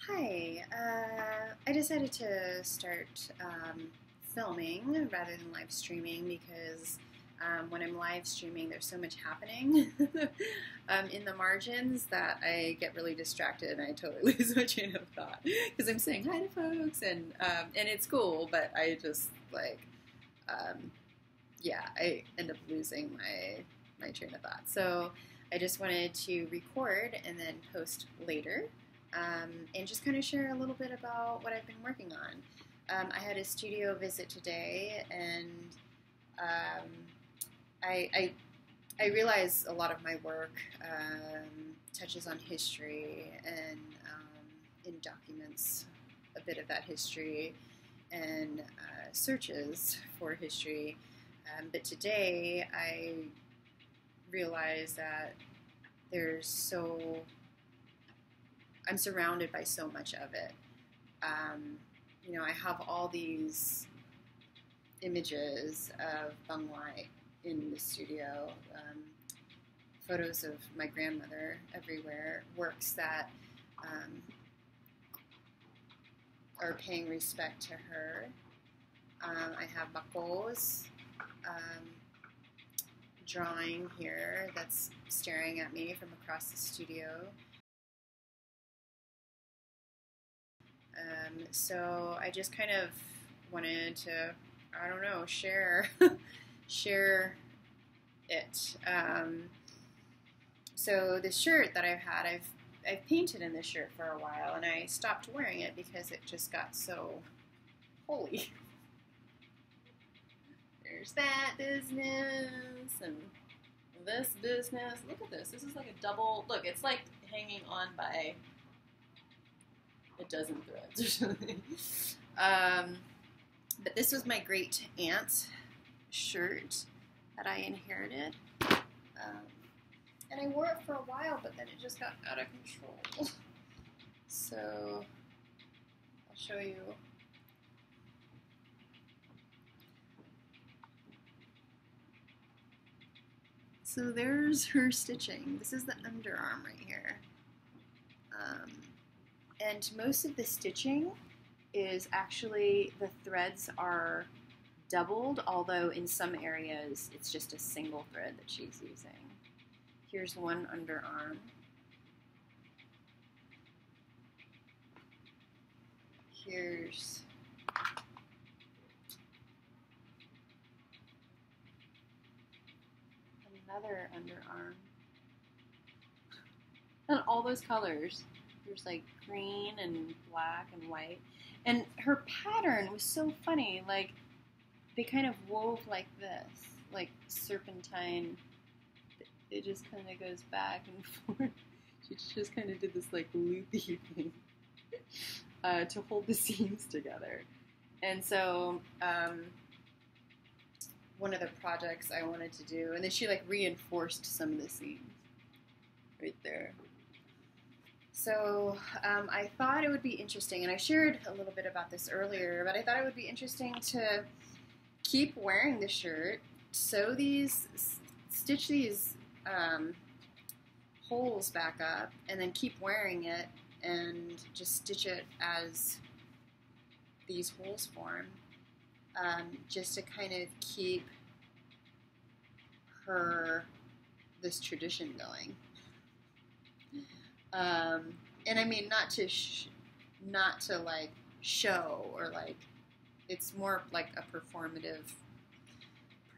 Hi, I decided to start filming rather than live streaming because when I'm live streaming, there's so much happening in the margins that I get really distracted and I totally lose my train of thought because I'm saying hi to folks and it's cool, but I just um, yeah, I end up losing my train of thought. So I just wanted to record and then post later, and just kind of share a little bit about what I've been working on. I had a studio visit today, and um, I, I I realize a lot of my work touches on history and it documents a bit of that history and searches for history. But today I realize that there's so I'm surrounded by so much of it. I have all these images of Bang Wai in the studio, photos of my grandmother everywhere, works that are paying respect to her. I have Bako's drawing here that's staring at me from across the studio. So I just kind of wanted to, I don't know, share it. So the shirt that I've painted in this shirt for a while, and I stopped wearing it because it just got so holy. There's that business and this business. Look at this. This is like a double. Look, it's like hanging on by a dozen threads or something. But this was my great aunt's shirt that I inherited. And I wore it for a while, but then it just got out of control. So I'll show you. So there's her stitching. This is the underarm right here. And most of the stitching is actually, the threads are doubled, although in some areas it's just a single thread that she's using. Here's one underarm. Here's another underarm. And all those colors. There's like green and black and white. And her pattern was so funny. Like, they kind of wove like this, like serpentine. It just kind of goes back and forth. She just kind of did this like loopy thing to hold the seams together. And so one of the projects I wanted to do, and then she like reinforced some of the seams right there. So I thought it would be interesting, and I shared a little bit about this earlier, but I thought it would be interesting to keep wearing the shirt, sew these, stitch these holes back up, and then keep wearing it and just stitch it as these holes form, just to kind of keep this tradition going. And I mean, not to like show, or like, it's more like a performative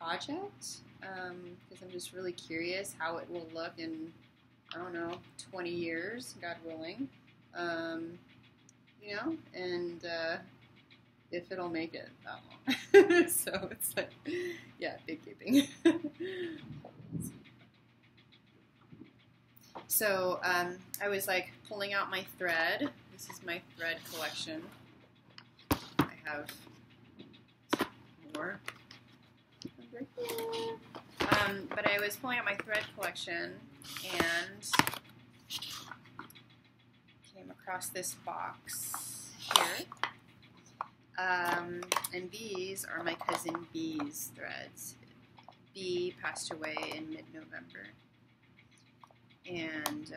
project, because I'm just really curious how it will look in, I don't know, 20 years, God willing, and if it'll make it that long. So it's like, yeah, big gaping. So I was like pulling out my thread. This is my thread collection. I have more over here. But I was pulling out my thread collection and came across this box here. And these are my cousin Bee's threads. Bee passed away in mid-November. And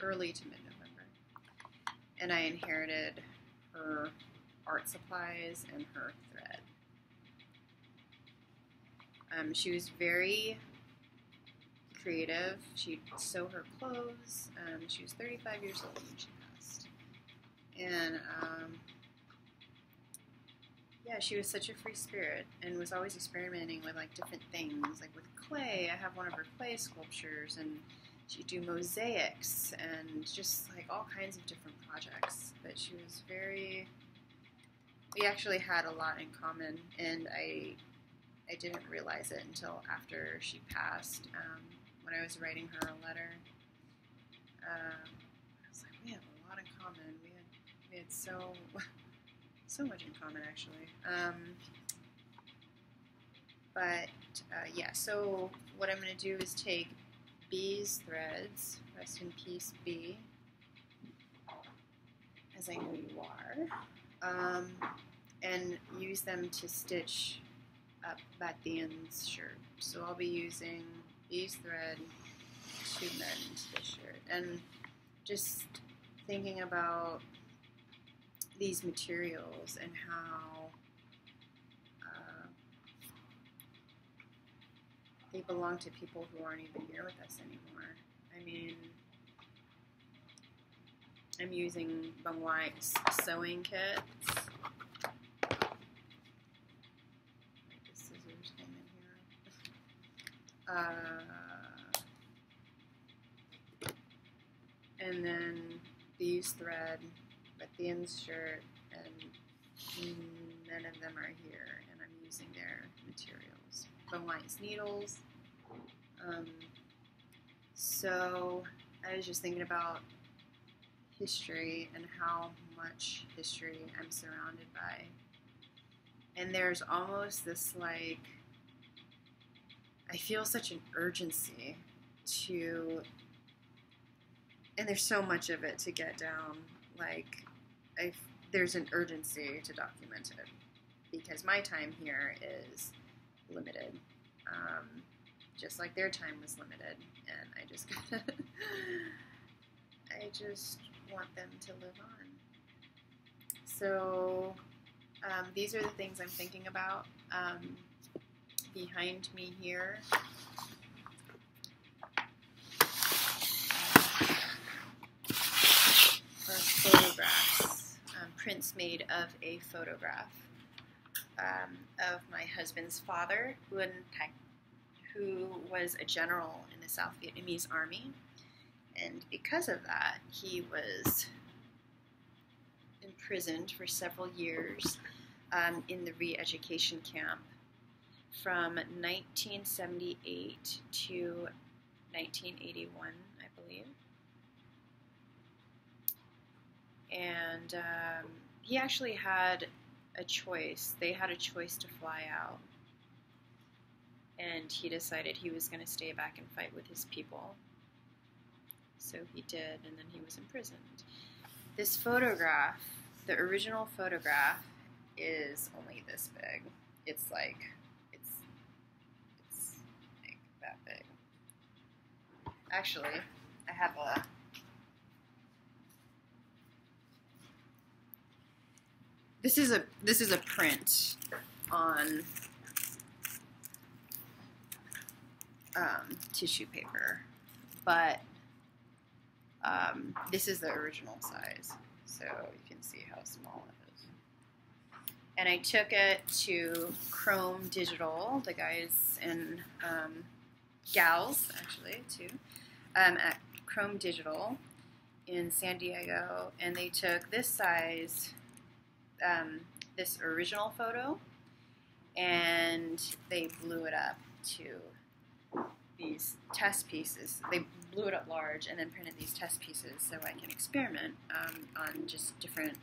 early to mid-November. And I inherited her art supplies and her thread. She was very creative. She'd sew her clothes. She was 35 years old when she passed. And yeah, she was such a free spirit and was always experimenting with like different things. Like with clay, I have one of her clay sculptures, and she'd do mosaics and just like all kinds of different projects. But she was we actually had a lot in common, and I didn't realize it until after she passed. When I was writing her a letter, I was like, we have a lot in common. We had so much in common, actually. Yeah, so what I'm going to do is take B's threads, rest in peace, B, as I know you are, and use them to stitch up Batien's shirt. So I'll be using B's thread to mend the shirt. And just thinking about these materials and how they belong to people who aren't even here with us anymore. I mean, I'm using Bung White's sewing kits. The scissors came in here. And then these thread, Batien's shirt, and none of them are here, and I'm using their materials. Bung White's needles. So I was just thinking about history and how much history I'm surrounded by. And there's almost this like, I feel such an urgency to, and there's so much of it to get down, like there's an urgency to document it because my time here is limited, just like their time was limited, and I just want them to live on. So these are the things I'm thinking about. Behind me here are photographs, prints made of a photograph of my husband's father, who was a general in the South Vietnamese army. And because of that, he was imprisoned for several years in the re-education camp from 1978 to 1981, I believe. And he actually had a choice. They had a choice to fly out. And he decided he was going to stay back and fight with his people. So he did, and then he was imprisoned. This photograph, the original photograph, is only this big. It's like that big. Actually, I have a this is a print on tissue paper, but this is the original size, so you can see how small it is. And I took it to Chrome Digital, the guys and gals, actually, too, at Chrome Digital in San Diego, and they took this size, this original photo, and they blew it up to these test pieces. They blew it up large and then printed these test pieces so I can experiment on just different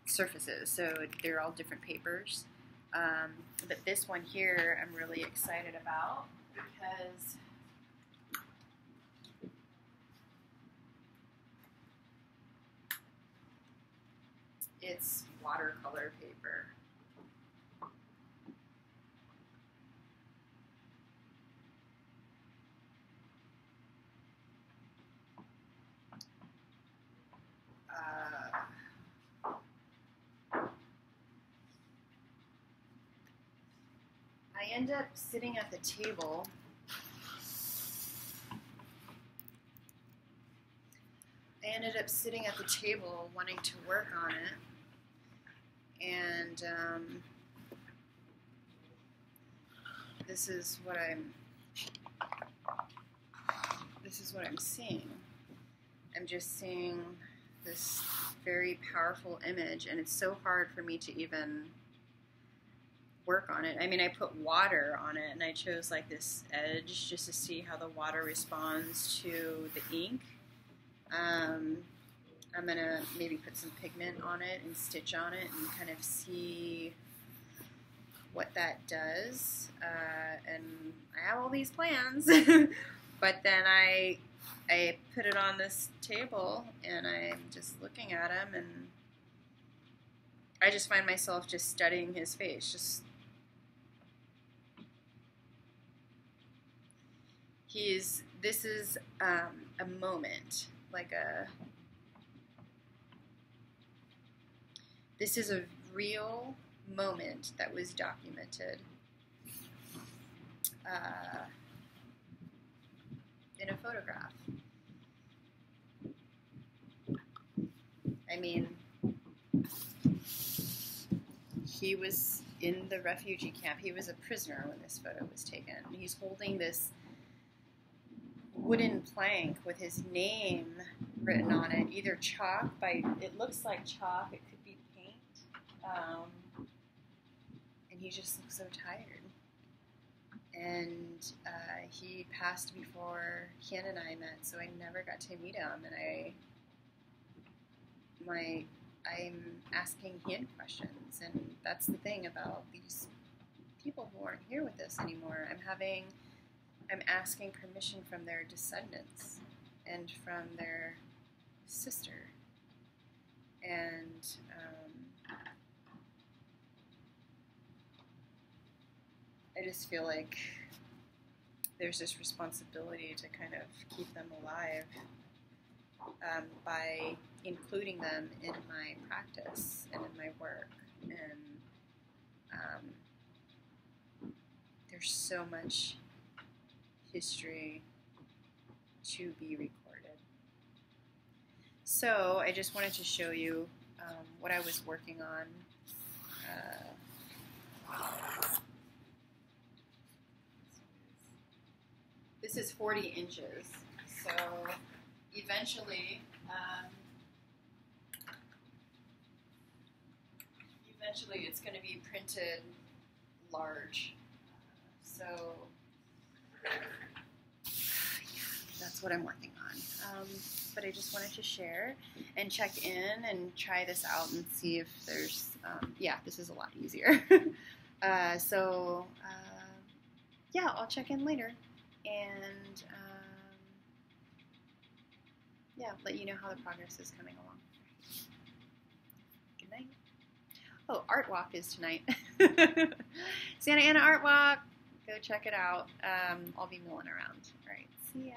surfaces. So they're all different papers. But this one here I'm really excited about because it's watercolor paper. I end up sitting at the table. I ended up sitting at the table wanting to work on it, and this is what I'm seeing. I'm just seeing this very powerful image, and it's so hard for me to even work on it. I mean, I put water on it, and I chose like this edge just to see how the water responds to the ink. I'm gonna maybe put some pigment on it and stitch on it and kind of see what that does. And I have all these plans, but then I put it on this table and I'm just looking at him, and I just find myself just studying his face. This is a moment, this is a real moment that was documented in a photograph. I mean, he was in the refugee camp. He was a prisoner when this photo was taken. He's holding this wooden plank with his name written on it, either chalk, it looks like chalk, it could be paint, and he just looks so tired. And he passed before Ken and I met, so I never got to meet him, and I'm asking him questions, and that's the thing about these people who aren't here with us anymore. I'm asking permission from their descendants and from their sister, and I just feel like there's this responsibility to kind of keep them alive by including them in my practice and in my work. And there's so much history to be recorded. So I just wanted to show you what I was working on. This is 40 inches, so eventually it's going to be printed large. So that's what I'm working on. But I just wanted to share and check in and try this out and see if there's, this is a lot easier. I'll check in later and let you know how the progress is coming along. Good night. Oh, Art Walk is tonight. Santa Ana Art Walk. Go check it out. I'll be milling around. All right, see ya.